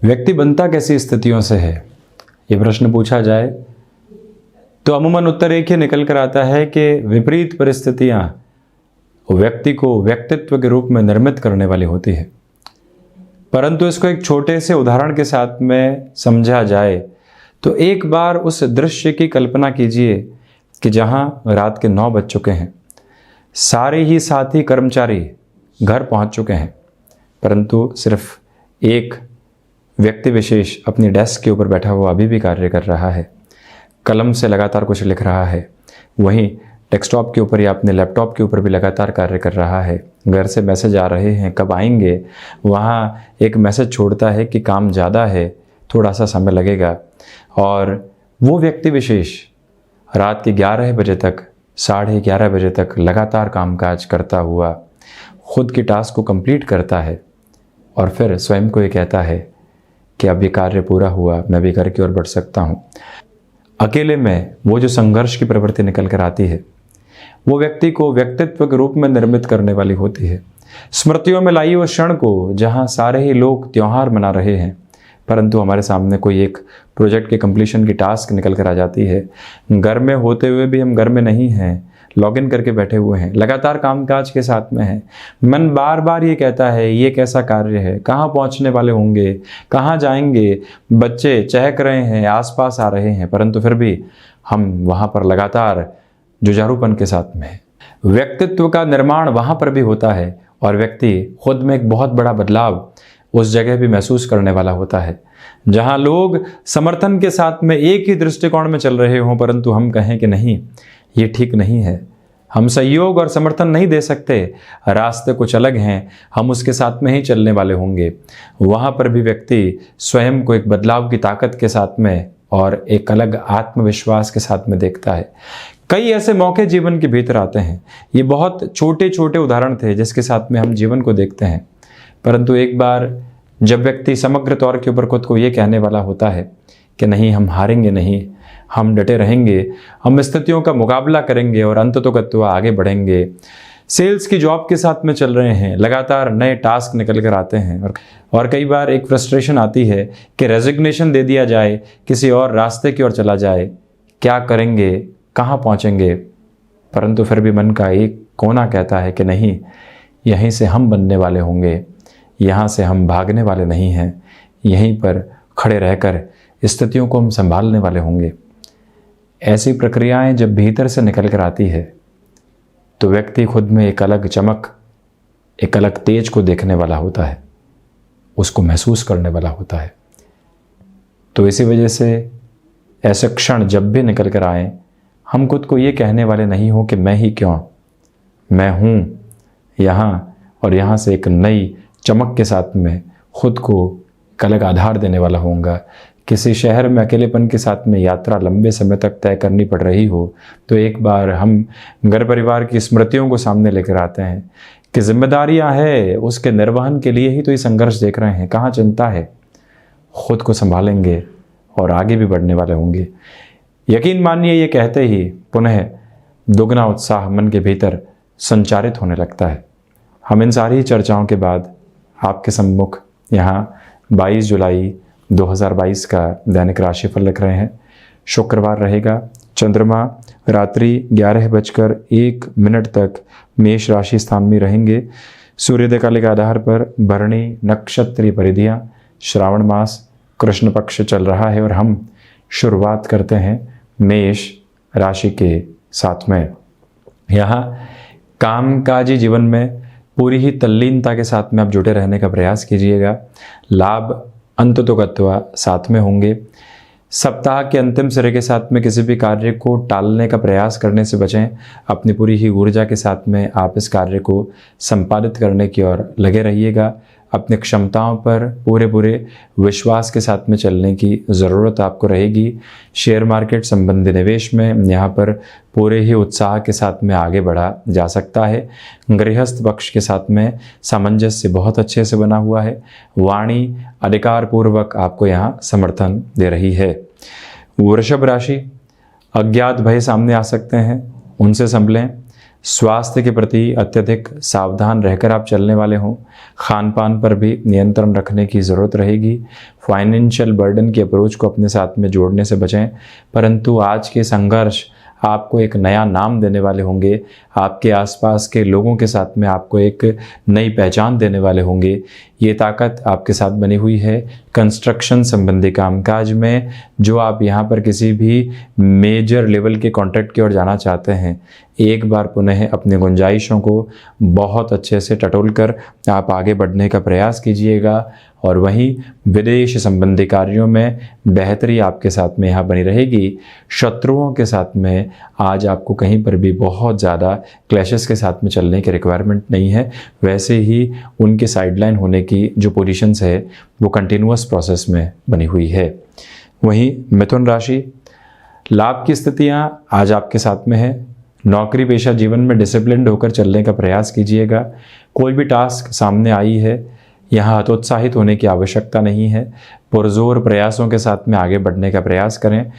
व्यक्ति बनता कैसी स्थितियों से है, ये प्रश्न पूछा जाए तो अमूमन उत्तर एक ही निकल कर आता है कि विपरीत परिस्थितियां व्यक्ति को व्यक्तित्व के रूप में निर्मित करने वाली होती है। परंतु इसको एक छोटे से उदाहरण के साथ में समझा जाए तो एक बार उस दृश्य की कल्पना कीजिए कि जहां रात के 9 बज चुके हैं, सारे ही साथी कर्मचारी घर पहुंच चुके हैं, परंतु सिर्फ एक व्यक्ति विशेष अपनी डेस्क के ऊपर बैठा हुआ अभी भी कार्य कर रहा है, कलम से लगातार कुछ लिख रहा है, वहीं डेस्कटॉप के ऊपर या अपने लैपटॉप के ऊपर भी लगातार कार्य कर रहा है। घर से मैसेज आ रहे हैं, कब आएंगे, वहाँ एक मैसेज छोड़ता है कि काम ज़्यादा है, थोड़ा सा समय लगेगा। और वो व्यक्ति विशेष रात के 11 बजे तक, 11:30 बजे तक लगातार कामकाज करता हुआ खुद की टास्क को कंप्लीट करता है और फिर स्वयं को ये कहता है कि अब ये कार्य पूरा हुआ, मैं भी घर की ओर बढ़ सकता हूँ। अकेले में वो जो संघर्ष की प्रवृत्ति निकल कर आती है, वो व्यक्ति को व्यक्तित्व के रूप में निर्मित करने वाली होती है। स्मृतियों में लाई उस क्षण को जहाँ सारे ही लोग त्योहार मना रहे हैं, परंतु हमारे सामने कोई एक प्रोजेक्ट के कंप्लीशन की टास्क निकल कर आ जाती है। घर में होते हुए भी हम घर में नहीं हैं, लॉगिन करके बैठे हुए हैं, लगातार कामकाज के साथ में हैं। मन बार बार ये कहता है ये कैसा कार्य है, कहाँ पहुँचने वाले होंगे, कहाँ जाएंगे, बच्चे चहक रहे हैं, आसपास आ रहे हैं, परंतु फिर भी हम वहाँ पर लगातार जुझारूपन के साथ में हैं। व्यक्तित्व का निर्माण वहाँ पर भी होता है और व्यक्ति खुद में एक बहुत बड़ा बदलाव उस जगह भी महसूस करने वाला होता है जहाँ लोग समर्थन के साथ में एक ही दृष्टिकोण में चल रहे हों, परंतु हम कहें कि नहीं, ये ठीक नहीं है, हम सहयोग और समर्थन नहीं दे सकते, रास्ते कुछ अलग हैं, हम उसके साथ में ही चलने वाले होंगे। वहाँ पर भी व्यक्ति स्वयं को एक बदलाव की ताकत के साथ में और एक अलग आत्मविश्वास के साथ में देखता है। कई ऐसे मौके जीवन के भीतर आते हैं, ये बहुत छोटे छोटे उदाहरण थे जिसके साथ में हम जीवन को देखते हैं, परंतु एक बार जब व्यक्ति समग्र तौर के ऊपर खुद को ये कहने वाला होता है कि नहीं, हम हारेंगे नहीं, हम डटे रहेंगे, हम स्थितियों का मुकाबला करेंगे और अंततोगत्वा आगे बढ़ेंगे। सेल्स की जॉब के साथ में चल रहे हैं, लगातार नए टास्क निकल कर आते हैं और कई बार एक फ्रस्ट्रेशन आती है कि रेजिग्नेशन दे दिया जाए, किसी और रास्ते की ओर चला जाए, क्या करेंगे, कहाँ पहुँचेंगे, परंतु फिर भी मन का एक कोना कहता है कि नहीं, यहीं से हम बनने वाले होंगे, यहाँ से हम भागने वाले नहीं हैं, यहीं पर खड़े रहकर स्थितियों को हम संभालने वाले होंगे। ऐसी प्रक्रियाएं जब भीतर से निकल कर आती है तो व्यक्ति खुद में एक अलग चमक, एक अलग तेज को देखने वाला होता है, उसको महसूस करने वाला होता है। तो इसी वजह से ऐसे क्षण जब भी निकल कर आए, हम खुद को ये कहने वाले नहीं हो कि मैं ही क्यों, मैं हूँ यहाँ, और यहाँ से एक नई चमक के साथ में खुद को एक अलग आधार देने वाला होऊंगा। किसी शहर में अकेलेपन के साथ में यात्रा लंबे समय तक तय करनी पड़ रही हो तो एक बार हम घर परिवार की स्मृतियों को सामने लेकर आते हैं कि जिम्मेदारियां है, उसके निर्वहन के लिए ही तो ये संघर्ष देख रहे हैं, कहाँ चिंता है, खुद को संभालेंगे और आगे भी बढ़ने वाले होंगे। यकीन मानिए, ये कहते ही पुनः दोगुना उत्साह मन के भीतर संचारित होने लगता है। हम इन सारी चर्चाओं के बाद आपके सम्मुख यहाँ 22 जुलाई 2022 का दैनिक राशिफल लिख रहे हैं। शुक्रवार रहेगा, चंद्रमा रात्रि 11:01 तक मेष राशि स्थान में रहेंगे। सूर्योदय काल के आधार पर भरणी नक्षत्रीय परिधियाँ, श्रावण मास कृष्ण पक्ष चल रहा है और हम शुरुआत करते हैं मेष राशि के साथ में। यहाँ कामकाजी जीवन में पूरी ही तल्लीनता के साथ में आप जुटे रहने का प्रयास कीजिएगा। लाभ अंततोगत्वा साथ में होंगे। सप्ताह के अंतिम सिरे के साथ में किसी भी कार्य को टालने का प्रयास करने से बचें। अपनी पूरी ही ऊर्जा के साथ में आप इस कार्य को संपादित करने की ओर लगे रहिएगा। अपनी क्षमताओं पर पूरे विश्वास के साथ में चलने की ज़रूरत आपको रहेगी। शेयर मार्केट संबंधी निवेश में यहाँ पर पूरे ही उत्साह के साथ में आगे बढ़ा जा सकता है। गृहस्थ पक्ष के साथ में सामंजस्य बहुत अच्छे से बना हुआ है। वाणी अधिकार पूर्वक आपको यहाँ समर्थन दे रही है। वृषभ राशि, अज्ञात भय सामने आ सकते हैं, उनसे संभलें। स्वास्थ्य के प्रति अत्यधिक सावधान रहकर आप चलने वाले हों। खान पान पर भी नियंत्रण रखने की ज़रूरत रहेगी। फाइनेंशियल बर्डन की अप्रोच को अपने साथ में जोड़ने से बचें, परंतु आज के संघर्ष आपको एक नया नाम देने वाले होंगे। आपके आसपास के लोगों के साथ में आपको एक नई पहचान देने वाले होंगे। ये ताकत आपके साथ बनी हुई है कंस्ट्रक्शन संबंधी कामकाज में। जो आप यहाँ पर किसी भी मेजर लेवल के कॉन्ट्रैक्ट की ओर जाना चाहते हैं, एक बार पुनः अपनी गुंजाइशों को बहुत अच्छे से टटोल कर आप आगे बढ़ने का प्रयास कीजिएगा। और वहीं विदेश संबंधी कार्यों में बेहतरी आपके साथ में यहाँ बनी रहेगी। शत्रुओं के साथ में आज आपको कहीं पर भी बहुत ज़्यादा क्लैशेस के साथ में चलने की रिक्वायरमेंट नहीं है। वैसे ही उनके साइडलाइन होने की जो पोजीशंस है वो कंटिन्यूअस प्रोसेस में बनी हुई है। वहीं मिथुन राशि, लाभ की स्थितियाँ आज आपके साथ में है। नौकरी पेशा जीवन में डिसिप्लिन्ड होकर चलने का प्रयास कीजिएगा। कोई भी टास्क सामने आई है, यहाँ हतोत्साहित होने की आवश्यकता नहीं है। पुरजोर प्रयासों के साथ में आगे बढ़ने का प्रयास करें।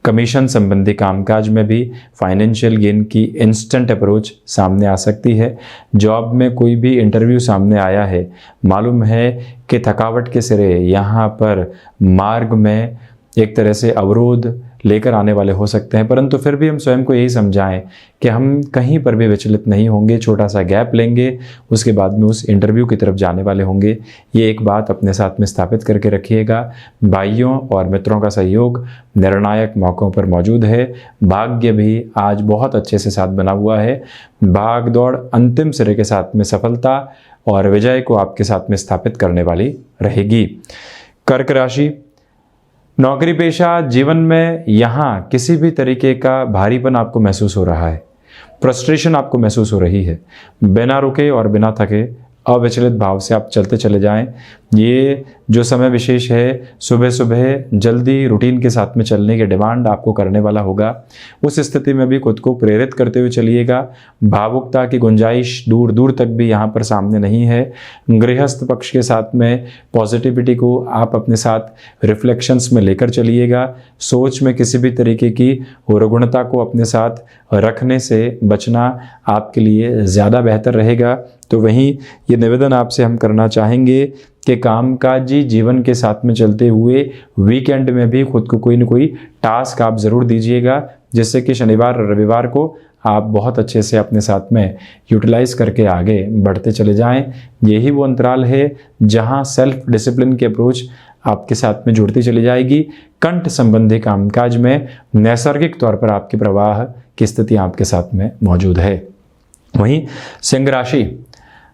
कमीशन संबंधी कामकाज में भी फाइनेंशियल गेन की इंस्टेंट अप्रोच सामने आ सकती है। जॉब में कोई भी इंटरव्यू सामने आया है, मालूम है कि थकावट के सिरे यहाँ पर मार्ग में एक तरह से अवरोध लेकर आने वाले हो सकते हैं, परंतु फिर भी हम स्वयं को यही समझाएं कि हम कहीं पर भी विचलित नहीं होंगे। छोटा सा गैप लेंगे, उसके बाद में उस इंटरव्यू की तरफ जाने वाले होंगे। ये एक बात अपने साथ में स्थापित करके रखिएगा। भाइयों और मित्रों का सहयोग निर्णायक मौक़ों पर मौजूद है। भाग्य भी आज बहुत अच्छे से साथ बना हुआ है। भाग दौड़ अंतिम सिरे के साथ में सफलता और विजय को आपके साथ में स्थापित करने वाली रहेगी। कर्क राशि, नौकरी पेशा जीवन में यहाँ किसी भी तरीके का भारीपन आपको महसूस हो रहा है, फ्रस्ट्रेशन आपको महसूस हो रही है। बिना रुके और बिना थके अविचलित भाव से आप चलते चले जाएं। ये जो समय विशेष है, सुबह सुबह जल्दी रूटीन के साथ में चलने की डिमांड आपको करने वाला होगा। उस स्थिति में भी खुद को प्रेरित करते हुए चलिएगा। भावुकता की गुंजाइश दूर दूर तक भी यहाँ पर सामने नहीं है। गृहस्थ पक्ष के साथ में पॉजिटिविटी को आप अपने साथ रिफ्लेक्शंस में लेकर चलिएगा। सोच में किसी भी तरीके की रुग्णता को अपने साथ रखने से बचना आपके लिए ज़्यादा बेहतर रहेगा। तो वहीं ये निवेदन आपसे हम करना चाहेंगे कि कामकाजी जीवन के साथ में चलते हुए वीकेंड में भी खुद को कोई न कोई टास्क आप ज़रूर दीजिएगा, जिससे कि शनिवार और रविवार को आप बहुत अच्छे से अपने साथ में यूटिलाइज करके आगे बढ़ते चले जाएं। यही वो अंतराल है जहां सेल्फ डिसिप्लिन की अप्रोच आपके साथ में जुड़ती चली जाएगी। कंठ संबंधी कामकाज में नैसर्गिक तौर पर आपकी प्रवाह की स्थिति आपके साथ में मौजूद है। वहीं सिंह राशि,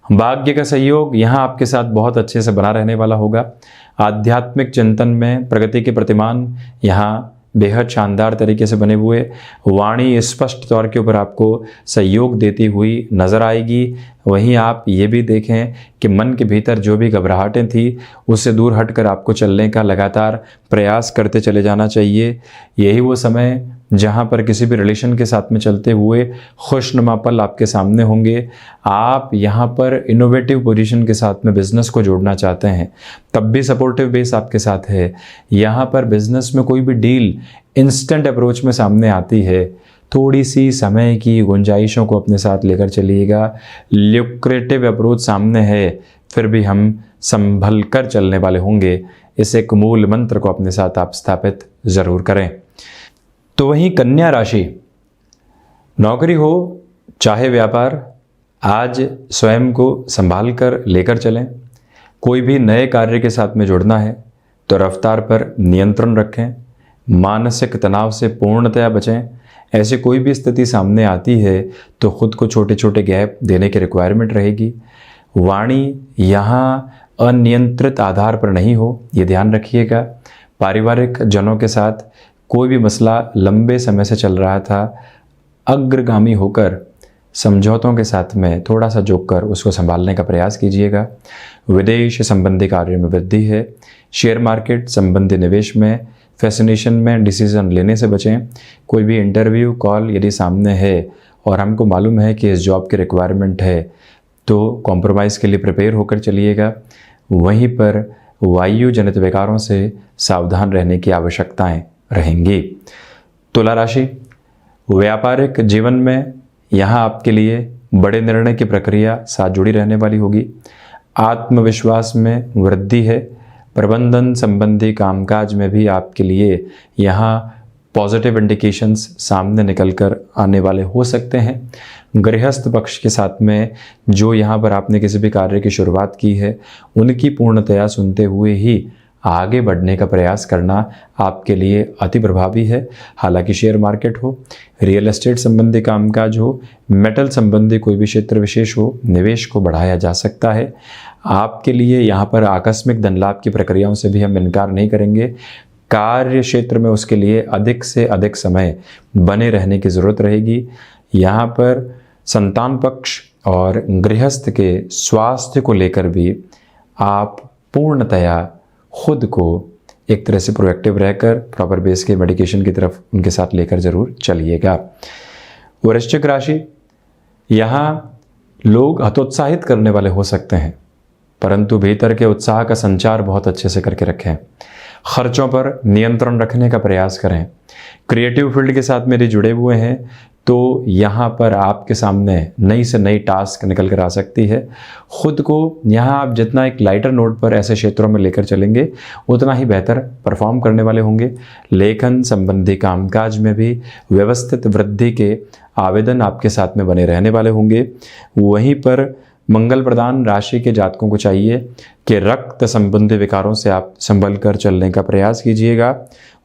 भाग्य का सहयोग यहाँ आपके साथ बहुत अच्छे से बना रहने वाला होगा। आध्यात्मिक चिंतन में प्रगति के प्रतिमान यहाँ बेहद शानदार तरीके से बने हुए। वाणी स्पष्ट तौर के ऊपर आपको सहयोग देती हुई नज़र आएगी। वहीं आप ये भी देखें कि मन के भीतर जो भी घबराहटें थी उससे दूर हटकर आपको चलने का लगातार प्रयास करते चले जाना चाहिए। यही वो समय जहाँ पर किसी भी रिलेशन के साथ में चलते हुए खुशनुमा पल आपके सामने होंगे। आप यहाँ पर इनोवेटिव पोजीशन के साथ में बिजनेस को जोड़ना चाहते हैं, तब भी सपोर्टिव बेस आपके साथ है। यहाँ पर बिजनेस में कोई भी डील इंस्टेंट अप्रोच में सामने आती है, थोड़ी सी समय की गुंजाइशों को अपने साथ लेकर चलिएगा। ल्यूक्रेटिव अप्रोच सामने है, फिर भी हम संभल कर चलने वाले होंगे। इस एक मूल मंत्र को अपने साथ आप स्थापित ज़रूर करें। तो वहीं कन्या राशि, नौकरी हो चाहे व्यापार, आज स्वयं को संभाल कर लेकर चलें। कोई भी नए कार्य के साथ में जुड़ना है तो रफ्तार पर नियंत्रण रखें। मानसिक तनाव से पूर्णतया बचें। ऐसी कोई भी स्थिति सामने आती है तो खुद को छोटे छोटे गैप देने की रिक्वायरमेंट रहेगी। वाणी यहाँ अनियंत्रित आधार पर नहीं हो, ये ध्यान रखिएगा। पारिवारिक जनों के साथ कोई भी मसला लंबे समय से चल रहा था, अग्रगामी होकर समझौतों के साथ में थोड़ा सा जोक कर उसको संभालने का प्रयास कीजिएगा। विदेश संबंधी कार्यों में वृद्धि है। शेयर मार्केट संबंधी निवेश में फैसिनेशन में डिसीजन लेने से बचें। कोई भी इंटरव्यू कॉल यदि सामने है और हमको मालूम है कि इस जॉब की रिक्वायरमेंट है तो कॉम्प्रोमाइज़ के लिए प्रिपेयर होकर चलिएगा। वहीं पर वायु जनित विकारों से सावधान रहने की आवश्यकताएं रहेंगी। तुला राशि, व्यापारिक जीवन में यहाँ आपके लिए बड़े निर्णय की प्रक्रिया साथ जुड़ी रहने वाली होगी। आत्मविश्वास में वृद्धि है। प्रबंधन संबंधी कामकाज में भी आपके लिए यहाँ पॉजिटिव इंडिकेशंस सामने निकल कर आने वाले हो सकते हैं। गृहस्थ पक्ष के साथ में जो यहाँ पर आपने किसी भी कार्य की शुरुआत की है, उनकी पूर्णतया सुनते हुए ही आगे बढ़ने का प्रयास करना आपके लिए अति प्रभावी है। हालांकि शेयर मार्केट हो, रियल एस्टेट संबंधी कामकाज हो, मेटल संबंधी कोई भी क्षेत्र विशेष हो, निवेश को बढ़ाया जा सकता है। आपके लिए यहाँ पर आकस्मिक धन लाभ की प्रक्रियाओं से भी हम इनकार नहीं करेंगे। कार्य क्षेत्र में उसके लिए अधिक से अधिक समय बने रहने की ज़रूरत रहेगी। यहाँ पर संतान पक्ष और गृहस्थ के स्वास्थ्य को लेकर भी आप पूर्णतया खुद को एक तरह से प्रोएक्टिव रहकर प्रॉपर बेस के मेडिकेशन की तरफ उनके साथ लेकर जरूर चलिएगा। वृश्चिक राशि, यहाँ लोग हतोत्साहित करने वाले हो सकते हैं, परंतु भीतर के उत्साह का संचार बहुत अच्छे से करके रखें। खर्चों पर नियंत्रण रखने का प्रयास करें। क्रिएटिव फील्ड के साथ मेरे जुड़े हुए हैं तो यहाँ पर आपके सामने नई से नई टास्क निकल कर आ सकती है। खुद को यहाँ आप जितना एक लाइटर नोट पर ऐसे क्षेत्रों में लेकर चलेंगे उतना ही बेहतर परफॉर्म करने वाले होंगे। लेखन संबंधी कामकाज में भी व्यवस्थित वृद्धि के आवेदन आपके साथ में बने रहने वाले होंगे। वहीं पर मंगल प्रदान राशि के जातकों को चाहिए कि रक्त संबंधी विकारों से आप संभल कर चलने का प्रयास कीजिएगा।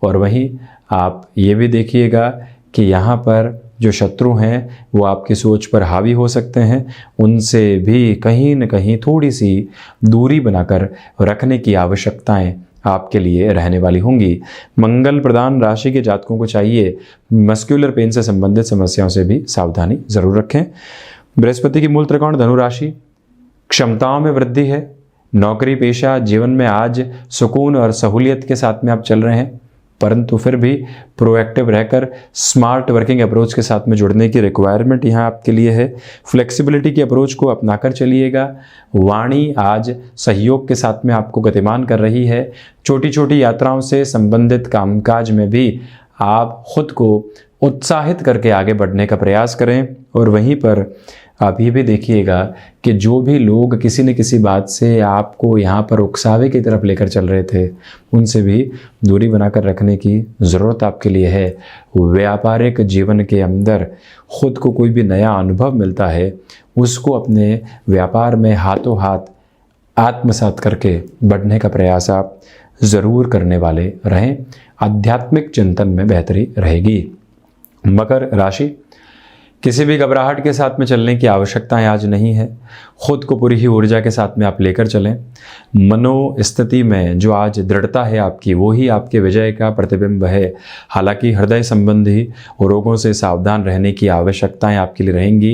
और वहीं आप ये भी देखिएगा कि यहाँ पर जो शत्रु हैं वो आपकी सोच पर हावी हो सकते हैं, उनसे भी कहीं न कहीं थोड़ी सी दूरी बनाकर रखने की आवश्यकताएं आपके लिए रहने वाली होंगी। मंगल प्रदान राशि के जातकों को चाहिए मस्कुलर पेन से संबंधित समस्याओं से भी सावधानी जरूर रखें। बृहस्पति की मूल त्रिकोण धनु राशि, क्षमताओं में वृद्धि है। नौकरी पेशा जीवन में आज सुकून और सहूलियत के साथ में आप चल रहे हैं, परंतु फिर भी प्रोएक्टिव रहकर स्मार्ट वर्किंग अप्रोच के साथ में जुड़ने की रिक्वायरमेंट यहाँ आपके लिए है। फ्लेक्सिबिलिटी की अप्रोच को अपनाकर चलिएगा। वाणी आज सहयोग के साथ में आपको गतिमान कर रही है। छोटी छोटी यात्राओं से संबंधित कामकाज में भी आप खुद को उत्साहित करके आगे बढ़ने का प्रयास करें। और वहीं पर आप ये भी देखिएगा कि जो भी लोग किसी न किसी बात से आपको यहाँ पर उकसावे की तरफ लेकर चल रहे थे, उनसे भी दूरी बनाकर रखने की ज़रूरत आपके लिए है। व्यापारिक जीवन के अंदर खुद को कोई भी नया अनुभव मिलता है, उसको अपने व्यापार में हाथों हाथ आत्मसात करके बढ़ने का प्रयास आप ज़रूर करने वाले रहें। आध्यात्मिक चिंतन में बेहतरी रहेगी। मकर राशि, किसी भी घबराहट के साथ में चलने की आवश्यकताएं आज नहीं है। खुद को पूरी ही ऊर्जा के साथ में आप लेकर चलें। मनोस्थिति में जो आज दृढ़ता है आपकी, वो ही आपके विजय का प्रतिबिंब है। हालांकि हृदय संबंधी रोगों से सावधान रहने की आवश्यकताएं आपके लिए रहेंगी।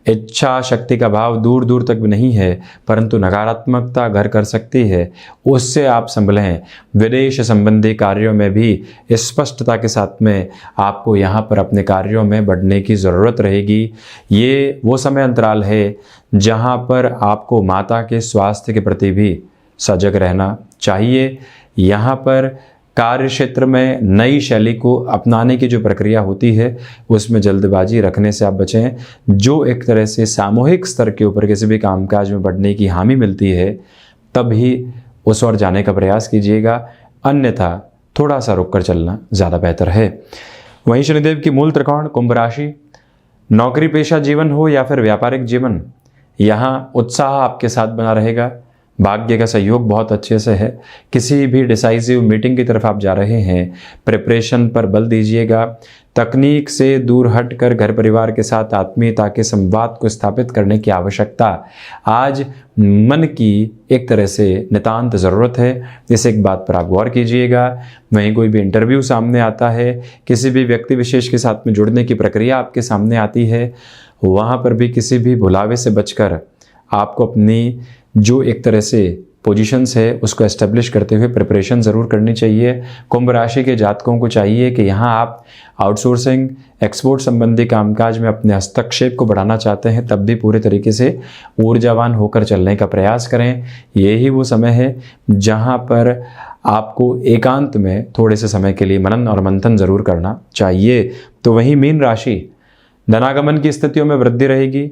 इच्छा शक्ति का भाव दूर दूर तक भी नहीं है, परंतु नकारात्मकता घर कर सकती है, उससे आप संभलें। विदेश संबंधी कार्यों में भी स्पष्टता के साथ में आपको यहाँ पर अपने कार्यों में बढ़ने की ज़रूरत रहेगी। ये वो समय अंतराल है जहाँ पर आपको माता के स्वास्थ्य के प्रति भी सजग रहना चाहिए। यहाँ पर कार्य क्षेत्र में नई शैली को अपनाने की जो प्रक्रिया होती है, उसमें जल्दबाजी रखने से आप बचें। जो एक तरह से सामूहिक स्तर के ऊपर किसी भी कामकाज में बढ़ने की हामी मिलती है, तब ही उस ओर जाने का प्रयास कीजिएगा, अन्यथा थोड़ा सा रुक कर चलना ज़्यादा बेहतर है। वहीं शनिदेव की मूल त्रिकोण कुंभ राशि, नौकरी पेशा जीवन हो या फिर व्यापारिक जीवन, यहाँ उत्साह आपके साथ बना रहेगा। भाग्य का सहयोग बहुत अच्छे से है। किसी भी डिसाइसिव मीटिंग की तरफ आप जा रहे हैं, प्रिपरेशन पर बल दीजिएगा। तकनीक से दूर हटकर घर परिवार के साथ आत्मीयता के संवाद को स्थापित करने की आवश्यकता आज मन की एक तरह से नितांत ज़रूरत है। इस एक बात पर आप गौर कीजिएगा। वहीं कोई भी इंटरव्यू सामने आता है, किसी भी व्यक्ति विशेष के साथ में जुड़ने की प्रक्रिया आपके सामने आती है, वहाँ पर भी किसी भी भुलावे से बचकर आपको अपनी जो एक तरह से पोजीशंस है उसको एस्टेब्लिश करते हुए प्रिपरेशन ज़रूर करनी चाहिए। कुंभ राशि के जातकों को चाहिए कि यहाँ आप आउटसोर्सिंग, एक्सपोर्ट संबंधी कामकाज में अपने हस्तक्षेप को बढ़ाना चाहते हैं, तब भी पूरे तरीके से ऊर्जावान होकर चलने का प्रयास करें। यही वो समय है जहाँ पर आपको एकांत में थोड़े से समय के लिए मनन और मंथन ज़रूर करना चाहिए। तो वहीं मीन राशि, धनागमन की स्थितियों में वृद्धि रहेगी।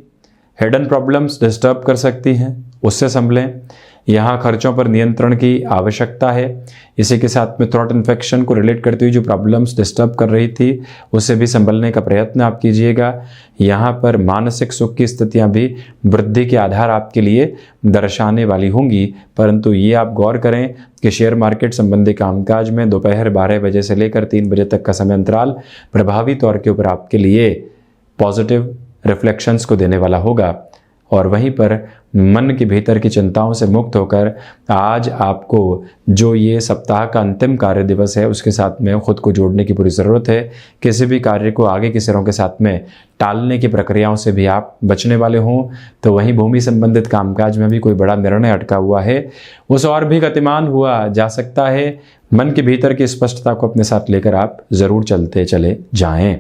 हिडन प्रॉब्लम्स डिस्टर्ब कर सकती हैं, उससे संभलें। यहाँ खर्चों पर नियंत्रण की आवश्यकता है। इसी के साथ में थ्रोट इन्फेक्शन को रिलेट करती हुई जो प्रॉब्लम्स डिस्टर्ब कर रही थी उससे भी संभलने का प्रयत्न आप कीजिएगा। यहाँ पर मानसिक सुख की स्थितियाँ भी वृद्धि के आधार आपके लिए दर्शाने वाली होंगी, परंतु ये आप गौर करें कि शेयर मार्केट संबंधी कामकाज में दोपहर 12 बजे से लेकर 3 बजे तक का समय अंतराल प्रभावी तौर के ऊपर आपके लिए पॉजिटिव रिफ्लेक्शंस को देने वाला होगा। और वहीं पर मन के भीतर की चिंताओं से मुक्त होकर आज आपको जो ये सप्ताह का अंतिम कार्य दिवस है उसके साथ में खुद को जोड़ने की पूरी ज़रूरत है। किसी भी कार्य को आगे के सिरों के साथ में टालने की प्रक्रियाओं से भी आप बचने वाले हों। तो वहीं भूमि संबंधित कामकाज में भी कोई बड़ा निर्णय अटका हुआ है, उस और भी गतिमान हुआ जा सकता है। मन के भीतर की स्पष्टता को अपने साथ लेकर आप ज़रूर चलते चले जाएं।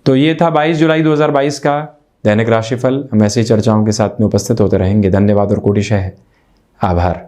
तो ये था 22 जुलाई 2022 का दैनिक राशिफल। हम ऐसी चर्चाओं के साथ में उपस्थित होते रहेंगे। धन्यवाद और कोटिशः आभार।